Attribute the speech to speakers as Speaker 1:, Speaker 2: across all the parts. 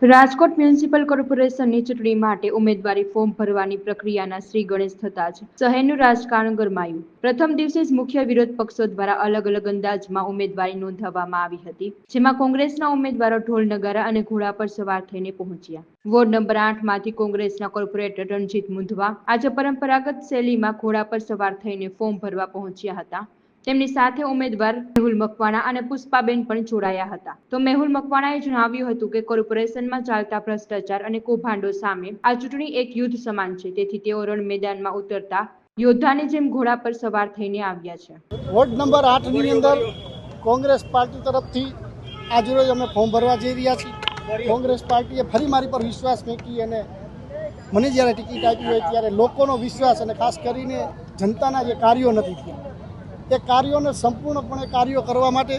Speaker 1: Rajkot municipal કોર્પોરેશનની ચૂંટણી માટે ઉમેદવારી ફોર્મ ભરવાની પ્રક્રિયાના શ્રી ગણેશ થતા જ શહેરનું રાજકારણ ગરમાયું. પ્રથમ દિવસે જ મુખ્ય વિરોધ પક્ષો દ્વારા અલગ અલગ અંદાજમાં ઉમેદવારી નોંધાવવામાં આવી હતી, જેમાં કોંગ્રેસના ઉમેદવારો ઢોલ નગારા અને ઘોડા પર સવાર થઈને પહોંચ્યા. વોર્ડ નંબર 8માંથી કોંગ્રેસના કોર્પોરેટર રણજીત મુંધવા આજે પરંપરાગત શૈલીમાં ઘોડા પર સવાર થઈને ફોર્મ ભરવા પહોંચ્યા હતા. તેમની સાથે ઉમેદવાર મેહુલ મકવાણા અને પુષ્પાબેન પણ જોડાયા હતા. તો મેહુલ મકવાણાએ જણાવ્યું હતું કે કોર્પોરેશનમાં ચાલતા ભ્રષ્ટાચાર અને કૌભાંડો સામે આ ચૂંટણી એક યુદ્ધ સમાન છે, તેથી તેઓ રણ મેદાનમાં ઉતરતા યોદ્ધાની જેમ ઘોડા પર સવાર થઈને આવ્યા છે.
Speaker 2: વોર્ડ નંબર 8ની અંદર કોંગ્રેસ પાર્ટી તરફથી આજરોજ અમે ફોર્મ ભરવા જઈ રહ્યા છીએ. કોંગ્રેસ પાર્ટીએ ફરી મારી પર વિશ્વાસ મૂકી અને મને જ્યારે ટિકિટ આપી હોય ત્યારે લોકોનો વિશ્વાસ અને ખાસ કરીને જનતાના જે કાર્યો નથી થયા એ કાર્યોને સંપૂર્ણપણે કાર્યો કરવા માટે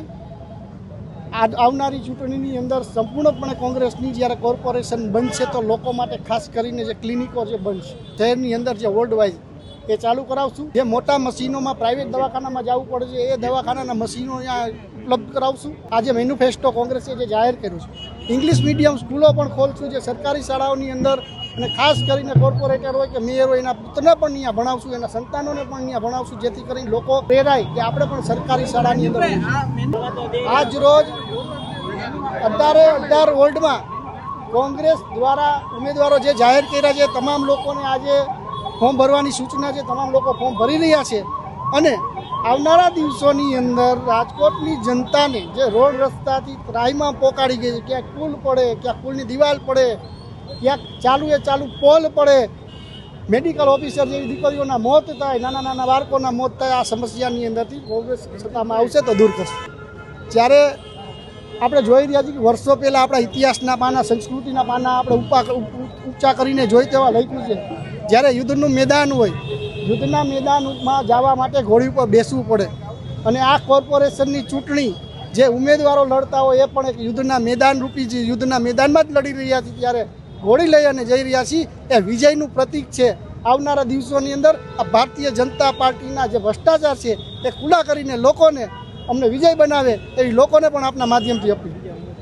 Speaker 2: આવનારી ચૂંટણીની અંદર સંપૂર્ણપણે કોંગ્રેસની જ્યારે કોર્પોરેશન બનશે તો લોકો માટે ખાસ કરીને જે ક્લિનિકો જે બનશે શહેરની અંદર જે વોર્ડ વાઇઝ એ ચાલુ કરાવશું. જે મોટા મશીનોમાં પ્રાઇવેટ દવાખાનામાં જવું પડે છે એ દવાખાનાના મશીનો અહીંયા ઉપલબ્ધ કરાવશું. આજે મેન્યુફેસ્ટો કોંગ્રેસે જે જાહેર કર્યું છે, ઇંગ્લિશ મીડિયમ સ્કૂલો પણ ખોલશું. જે સરકારી શાળાઓની અંદર અને ખાસ કરીને કોર્પોરેટર હોય કે મેયર હોય એના પુત્રને પણ અહીંયા ભણાવશું, એના સંતાનોને પણ અહીંયા ભણાવશું, જેથી કરીને લોકો પ્રેરાય કે આપણે પણ સરકારી શાળાની અંદર. આજ રોજ 18 વોર્ડમાં કોંગ્રેસ દ્વારા ઉમેદવારો જે જાહેર કર્યા છે તમામ લોકોને આજે ફોર્મ ભરવાની સૂચના છે. તમામ લોકો ફોર્મ ભરી રહ્યા છે અને આવનારા દિવસોની અંદર રાજકોટની જનતાને જે રોડ રસ્તાથી ત્રાહીમાં પોકાડી ગઈ છે, ક્યાંક પુલ પડે, ક્યાંક પુલની દિવાલ પડે, ક્યાંક ચાલુ પોલ પડે, મેડિકલ ઓફિસર જેવી દીકરીઓના મોત થાય, નાના નાના બાળકોના મોત થાય, આ સમસ્યાની અંદરથી કોંગ્રેસ સત્તામાં આવશે તો દૂર કરશે. જ્યારે આપણે જોઈ રહ્યા છીએ કે વર્ષો પહેલાં આપણા ઇતિહાસના પાના, સંસ્કૃતિના પાના આપણે ઊંચા કરીને જોઈ તેવા લખ્યું છે. જ્યારે યુદ્ધનું મેદાન હોય, યુદ્ધના મેદાનમાં જવા માટે ઘોડી ઉપર બેસવું પડે અને આ કોર્પોરેશનની ચૂંટણી જે ઉમેદવારો લડતા હોય એ પણ એક યુદ્ધના મેદાન રૂપી છે, યુદ્ધના મેદાનમાં જ લડી રહ્યા છે. ત્યારે ઘોડી લઈ અને જઈ રહ્યા છીએ એ વિજયનું પ્રતીક છે. આવનારા દિવસોની અંદર આ ભારતીય જનતા પાર્ટીના જે ભ્રષ્ટાચાર છે એ ખુલ્લા કરીને લોકોને અમને વિજય બનાવે એવી લોકોને પણ આપના માધ્યમથી અપીલ.